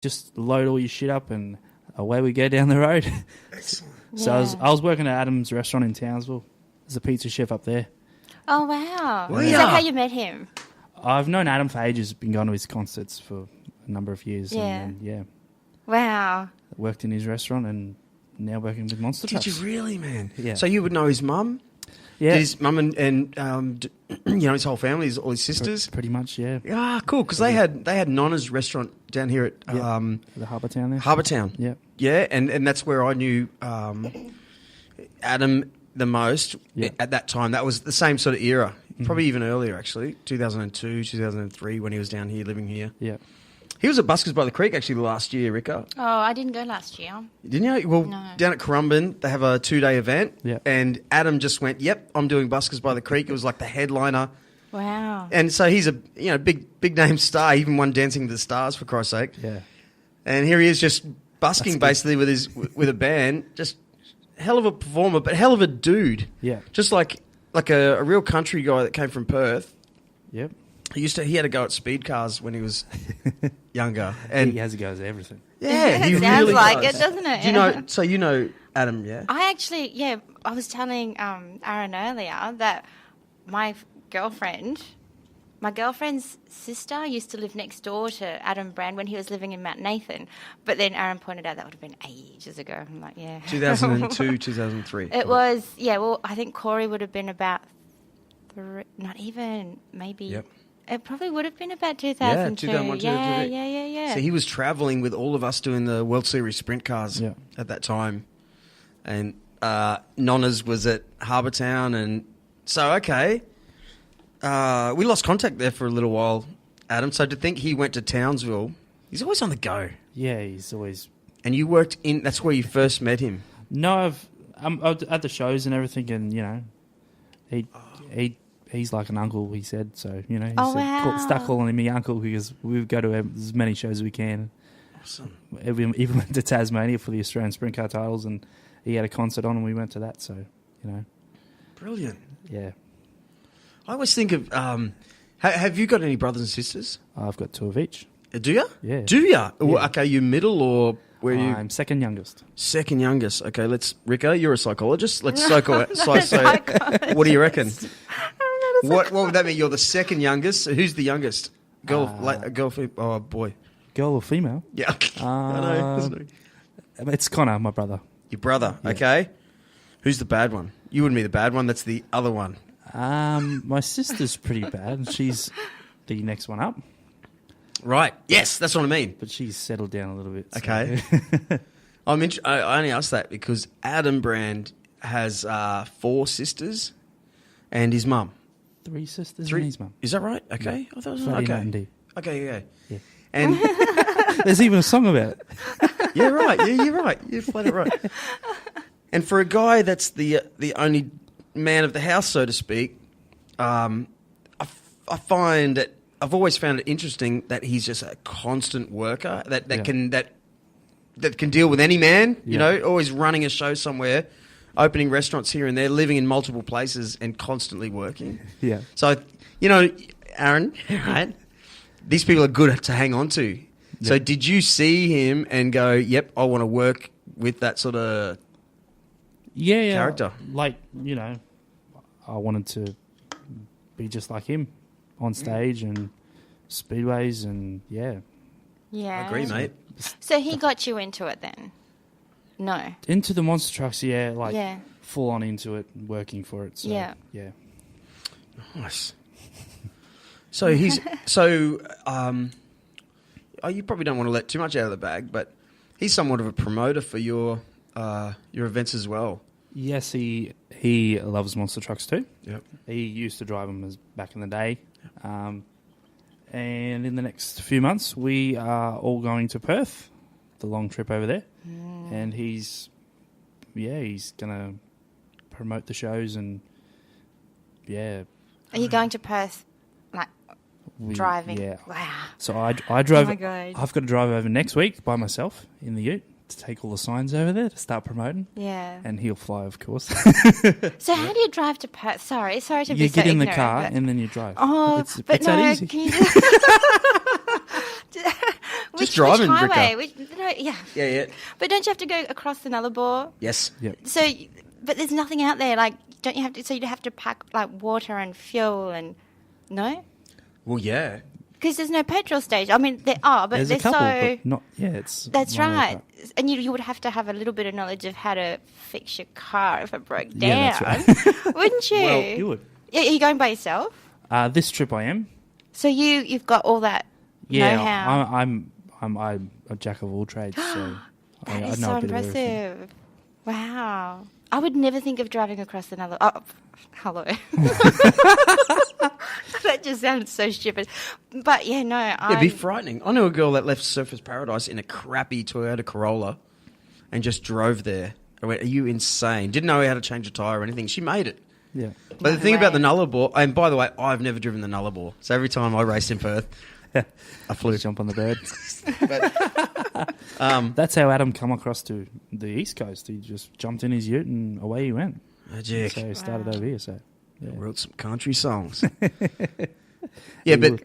just load all your shit up and away we go down the road. Excellent. So I was working at Adam's restaurant in Townsville as a pizza chef up there. Oh, wow. Well, Is yeah. that how you met him? I've known Adam for ages, been going to his concerts for a number of years. Yeah. And then, Wow. worked in his restaurant and now working with Monster Did Trucks. you really, man? Yeah. So you would know his mum? Yeah. Did his mum and his whole family, all his sisters? Pretty much, yeah. Ah, cool. Because they had Nonna's restaurant down here at The Harbour Town there. Harbour Town. Yeah. Yeah, and that's where I knew Adam the most at that time. That was the same sort of era. Probably even earlier, actually. 2002, 2003, when he was down here, living here. Yeah. He was at Buskers by the Creek, actually, last year, Rika. Oh, I didn't go last year. Didn't you? Well, No. down at Currumbin, they have a 2-day event. Yeah. And Adam just went, yep, I'm doing Buskers by the Creek. It was like the headliner. Wow. And so he's a big name star. He even won Dancing to the Stars, for Christ's sake. Yeah. And here he is just busking basically with a band. Just hell of a performer, but hell of a dude. Yeah. Just like a real country guy that came from Perth. Yep. He had a go at speed cars when he was younger. And He has a go at everything. yeah, he Sounds really like does. it, doesn't it? Do you know? So you know Adam, yeah? I actually, I was telling Aaron earlier that my girlfriend's sister used to live next door to Adam Brand when he was living in Mount Nathan. But then Aaron pointed out that would have been ages ago. I'm like, yeah. 2002, 2003. It was, well, I think Corey would have been about not even, maybe. Yep. It probably would have been about 2002. 2001, 2002. Yeah. So he was travelling with all of us doing the World Series sprint cars at that time. And Nonna's was at Harbour Town. And so, okay. We lost contact there for a little while, Adam. So to think he went to Townsville, he's always on the go. Yeah, he's always... And you worked that's where you first met him? No, I'm at the shows and everything, and, he's like an uncle, he said. So, he wow. start calling me uncle because we go to as many shows as we can. Awesome. Even went to Tasmania for the Australian Sprint Car titles, and he had a concert on and we went to that, so, Brilliant. Yeah. I always think of... have you got any brothers and sisters? I've got 2 of each. Do you? Yeah. Do you? Yeah. Okay, you middle or where you... I'm second youngest. Second youngest. Okay, Rika, you're a psychologist. Let's what do you reckon? What would that mean? You're the second youngest. So who's the youngest? Girl, boy. Girl or female? Yeah. I know. It's Connor, my brother. Your brother, okay. Who's the bad one? You wouldn't be the bad one. That's the other one. My sister's pretty bad. She's the next one up. Right. Yes, that's what I mean. But she's settled down a little bit. So. Okay. I only asked that because Adam Brand has 4 sisters and his mum. 3 sisters and his mum. Is that right? Okay. Yeah. I thought it was Friday okay. night indeed. Okay, Yeah. And there's even a song about it. yeah, right. Yeah, you're right. You've played it right. And for a guy that's the only man of the house, so to speak, I find that I've always found it interesting that he's just a constant worker that can deal with any man. Always running a show somewhere, opening restaurants here and there, living in multiple places, and constantly working. Yeah. So Aaron, right? These people are good to hang on to. Yeah. So did you see him and go, "Yep, I want to work with that sort of character"? Like I wanted to be just like him on stage and speedways and Yeah. I agree, mate. So he got you into it then? No. Into the monster trucks, full on into it, working for it. So, yeah. Nice. So you probably don't want to let too much out of the bag, but he's somewhat of a promoter for your events as well. Yes, he loves monster trucks too. Yep. He used to drive them back in the day. Yep. And in the next few months, we are all going to Perth, the long trip over there. Mm. And he's going to promote the shows and, Are you going to Perth, driving? Yeah. Wow. So I drove. Oh my God. I've got to drive over next week by myself in the ute to take all the signs over there to start promoting. Yeah. And he'll fly, of course. So how do you drive to Perth? Sorry to be so ignorant. You get in the car and then you drive. Oh, it's that easy. Just driving, which highway? Rika. Yeah. Yeah. But don't you have to go across the Nullarbor? Yes. Yep. So, but there's nothing out there. Like, don't you have to? So you have to pack like water and fuel and no, Well, yeah. because there's no petrol station. I mean, there are, but There's they're a couple, so. but not. Yeah, it's. That's not like right. And you would have to have a little bit of knowledge of how to fix your car if it broke down, Yeah, that's right. wouldn't you? Well, You would. Are you going by yourself? This trip I am. So you've got all that Yeah, know-how. I'm a jack of all trades, so That I is know so a bit of everything. impressive. Wow. I would never think of driving across another. Oh, hello. That just sounds so stupid. But yeah, no. It'd be frightening. I knew a girl that left Surfers Paradise in a crappy Toyota Corolla and just drove there. I went, are you insane? Didn't know how to change a tyre or anything. She made it. Yeah. But the No thing about the way. Nullarbor, and by the way, I've never driven the Nullarbor. So every time I raced in Perth, I flew. Jump on the bird. But, That's how Adam come across to the East Coast. He just jumped in his ute and away he went. magic. So he started Wow. over here. So yeah. Wrote some country songs. Yeah, but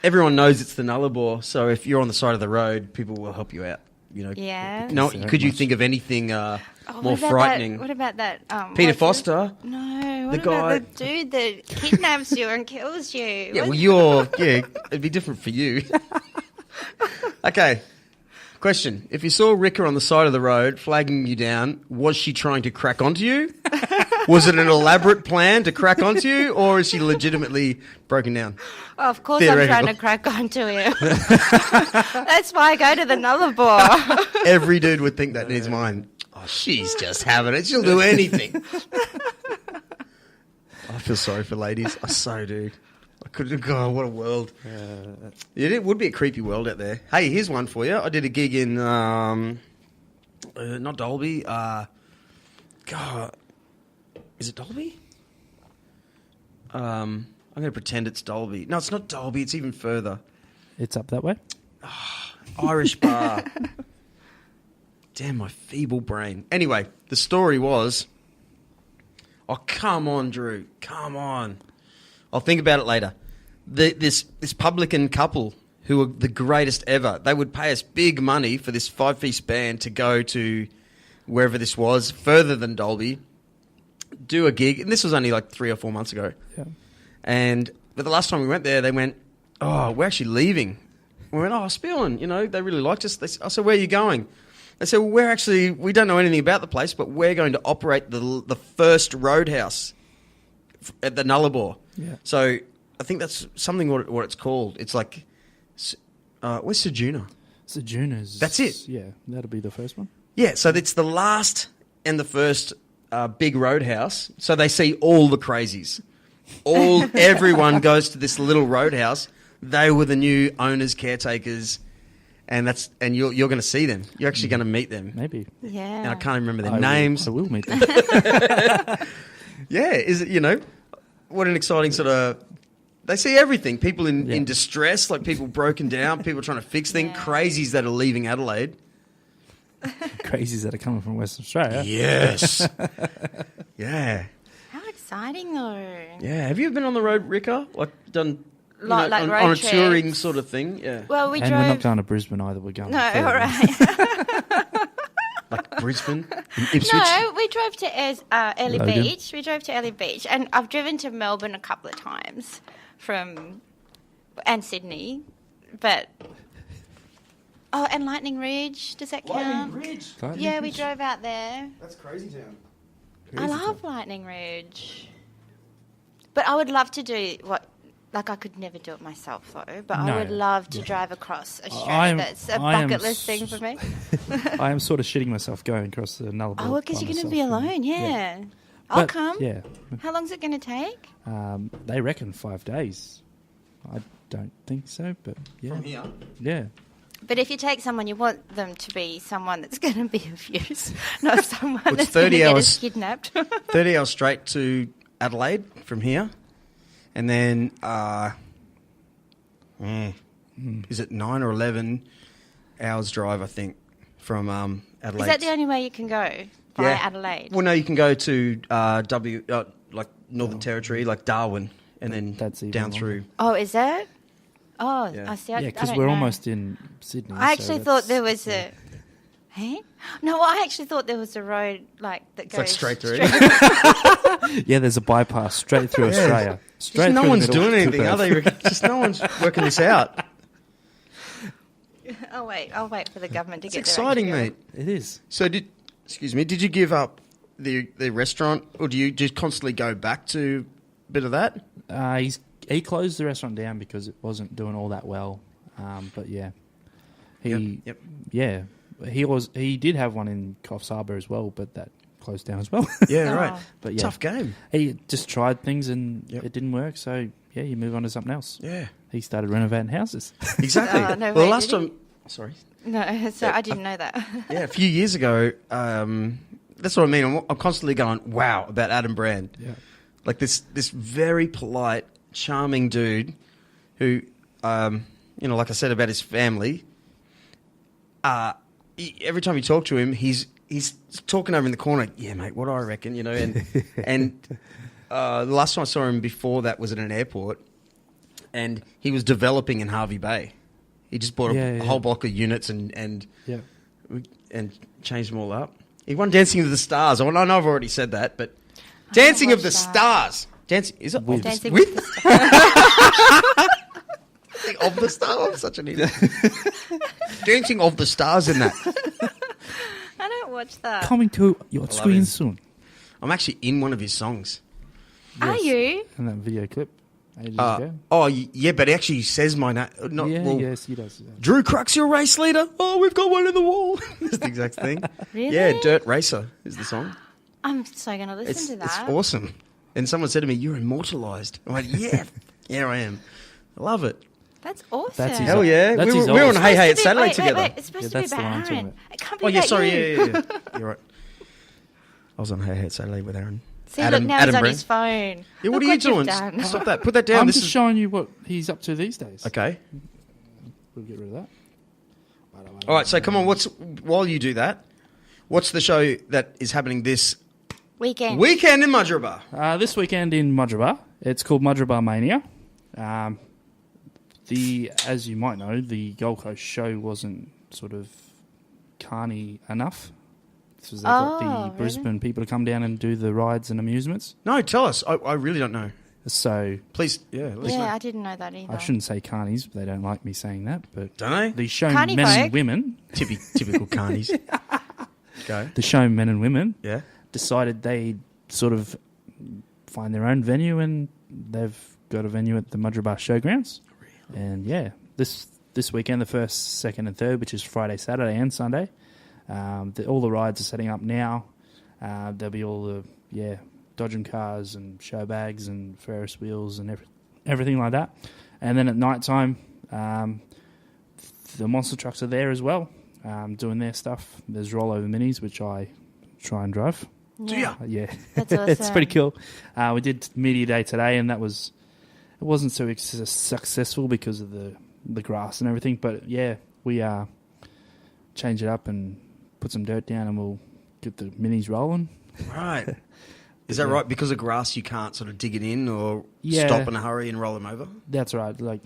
everyone knows it's the Nullarbor. So if you're on the side of the road, people will help you out. You know. Yeah. No, So could you much. think of anything Oh, more what about frightening? What about that? Peter what's it? Foster. No. The What about guy- the dude that kidnaps you and kills you? Yeah, well, it'd be different for you. Okay. Question. If you saw Rika on the side of the road flagging you down, was she trying to crack onto you? Was it an elaborate plan to crack onto you, or is she legitimately broken down? Oh, of course, I'm trying to Theoretical. crack onto him. That's why I go to the Nullarbor. Every dude would think that in his mind. Oh, she's just having it. She'll do anything. I feel sorry for ladies. I so do. I couldn't. God, what a world. It would be a creepy world out there. Hey, here's one for you. I did a gig in not Dolby. God, is it Dolby? I'm going to pretend it's Dolby. No, it's not Dolby. It's even further. It's up that way. Irish bar. Damn, my feeble brain. Anyway, the story was... Oh, come on, Drew. Come on. I'll think about it later. This publican couple who were the greatest ever, they would pay us big money for this 5-piece band to go to wherever this was, further than Dolby, do a gig. And this was only like 3 or 4 months ago. Yeah. But the last time we went there, they went, oh, we're actually leaving. We went, oh, spilling. You know, they really liked us. I said, where are you going? They said, well, we don't know anything about the place, but we're going to operate the first roadhouse at the Nullarbor. Yeah. So I think that's something what it's called. It's like, where's Sejuna? Sejuna's. That's it. Yeah, that'll be the first one. Yeah, so it's the last and the first big roadhouse. So they see all the crazies. Everyone goes to this little roadhouse. They were the new owners, caretakers, and you're going to see them. You're actually going to meet them. Maybe. Yeah. And I can't remember their I names. I will meet them. Yeah, is it, what an exciting sort of... They see everything. People in Yeah. distress, like people broken down, people trying to fix things, Yeah. crazies that are leaving Adelaide. Crazies that are coming from Western Australia. Yes. Yeah. How exciting, though. Yeah. Have you ever been on the road, Rika? Like done Like road on a touring trips. sort of thing? Yeah. Well, we And we're not drove. going to Brisbane either. We're going. No, further. all right. Like Brisbane, Ipswich. No, we drove to Early Logan. Beach. We drove to Early Beach, and I've driven to Melbourne a couple of times and Sydney, but and Lightning Ridge. Does that count? Ridge. Lightning Yeah, we Ridge. drove out there. That's crazy town. I love Lightning Ridge, but I would love to do I could never do it myself though. But No. I would love to drive across Australia. I'm- That's a I am bucket list thing for me. I am sort of shitting myself going across the Nullarbor. Oh, because by you're going to myself. be alone. Yeah. I'll But, come. Yeah. How long's it going to take? They reckon 5 days. I don't think so, but yeah. From here. Yeah. But if you take someone, you want them to be someone that's going to be of use, not someone Well, it's that's going to 30 get hours. us kidnapped. 30 hours straight to Adelaide from here. And then, is it 9 or 11 hours drive, I think, from Adelaide. Is that the only way you can go? Via Adelaide? Well, no, you can go to like Northern Territory, like Darwin, and then That's even down longer. through. Oh, is that? Oh, Yeah. I see. Yeah, I because don't we're know. almost in Sydney. I so actually thought there that's- was a. Hey? No, I actually thought there was a road that It's goes like straight through. Yeah, there's a bypass straight through Yeah. Australia. Straight Just no through the one's middle doing to anything, are Perth. they? Just no one's working this out. I'll wait for the government to It's get exciting, their mate. It is. So did you give up the restaurant, or do you just constantly go back to a bit of that? He closed the restaurant down because it wasn't doing all that well. But yeah, Yep. yeah, he did have one in Coffs Harbour as well, but that closed down as well. Yeah, Oh. right. But yeah, Tough game. he just tried things and Yep. it didn't work. So yeah, you move on to something else. Yeah, He started renovating houses. exactly. Oh, no well, way, last did he? time, sorry. No, so I didn't know that. Yeah, a few years ago, that's what I mean. I'm constantly going, wow, about Adam Brand. Yeah. Like this very polite, charming dude who, like I said about his family, every time you talk to him, he's talking over in the corner. Yeah, mate, what do I reckon? And the last time I saw him before that was at an airport, and he was developing in Harvey Bay. He just bought a whole block of units and Yeah. changed them all up. He won Dancing with the Stars. I know I've already said that, but Dancing of the watched that. Stars. Dancing is it With. Dancing with with the Stars. Dancing of the Stars? I'm such an idiot. Dancing of the Stars in that. I don't watch that. Coming to your love screen him. soon. I'm actually in one of his songs. Are you? And that video clip ages ago. Yeah, but it actually says my name. Yes, he does. Drew Kruc, your race leader. Oh, we've got one in the wall. It's the exact thing. Really? Yeah, Dirt Racer is the song. I'm so going to listen It's to that. awesome. And someone said to me, "You're immortalised." I went, "Yeah, yeah, I am. I love it." That's awesome. That's his Hell yeah, That's we his were on oldest. Hey Hey It's at supposed to Saturday be- together. It's supposed Yeah, to be that's the about one I'm talking Aaron. about. It can't be Oh yeah, about sorry, you. yeah. You're right. I was on Hey Hey at Saturday with Aaron. See, look, now he's on his phone. Yeah, Look what are you you've doing? done. Stop that. Put that down. I'm This just is showing you what he's up to these days. okay. We'll get rid of that. All right, so come on. While you do that, what's the show that is happening this Weekend. weekend in Mudgeeraba? This weekend in Mudgeeraba, it's called Mudgeeraba Mania. As you might know, the Gold Coast show wasn't sort of carny enough. So they got the really? Brisbane people to come down and do the rides and amusements. No, tell us. I really don't know. So Please, yeah. Let us know. Yeah, I didn't know that either. I shouldn't say carnies, but they don't like me saying that. But Don't they? the show Carny Men folk. and Women, Typical carnies. Go. the show Men and Women, Yeah. decided they'd sort of find their own venue, and they've got a venue at the Mudgeeraba Showgrounds. Really? And yeah, this weekend, the 1st, 2nd and 3rd, which is Friday, Saturday and Sunday, all the rides are setting up now. There'll be all the, dodgem cars and show bags and Ferris wheels and everything like that. And then at night time, the monster trucks are there as well, doing their stuff. There's rollover minis, which I try and drive. Do ya? Yeah, That's it's pretty awesome. cool. We did media day today, and it wasn't so successful because of the grass and everything. But yeah, we change it up and put some dirt down, and we'll get the minis rolling. Right. Is that right? Because of grass, you can't sort of dig it in or Yeah. stop in a hurry and roll them over? That's right. Like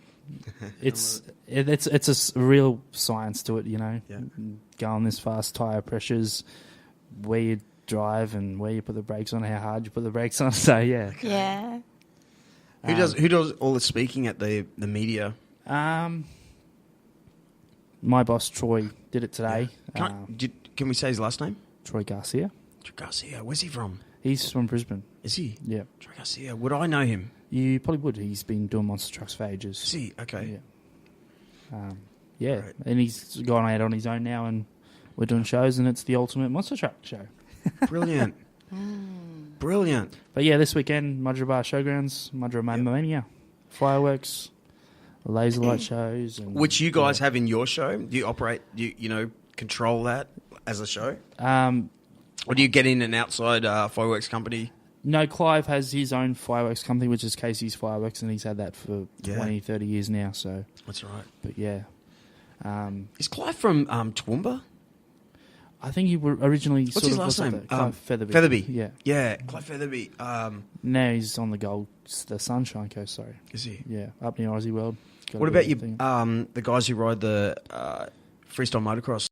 it's a real science to it, you know. Yeah. Going this fast, tire pressures, where you drive and where you put the brakes on, how hard you put the brakes on. So yeah. Yeah. Who does all the speaking at the media? My boss Troy did it today. Can we say his last name? Troy Garcia. Troy Garcia. Where's he from? He's from Brisbane. Is he? Yeah. Troy Garcia. Would I know him? You probably would. He's been doing monster trucks for ages. Is he? Okay. Yeah. Right. And he's gone out on his own now, and we're doing shows, and it's the ultimate monster truck show. Brilliant. Brilliant. But yeah, this weekend, Mudgeeraba Showgrounds, Mudgeeraba Mania, fireworks, laser light shows. And, Which you guys have in your show? Do you operate, control that as a show? Or do you get in an outside fireworks company? No, Clive has his own fireworks company, which is Casey's Fireworks, and he's had that for 20, 30 years now. So, That's right. but yeah. Is Clive from Toowoomba? I think he originally What's his last name? Clive Featherby. Featherby. Yeah. Yeah, Clive Featherby. Now he's on the Sunshine Coast, sorry. Is he? Yeah, up near Aussie World. gotta What do about you? everything. The guys who ride the freestyle motocross.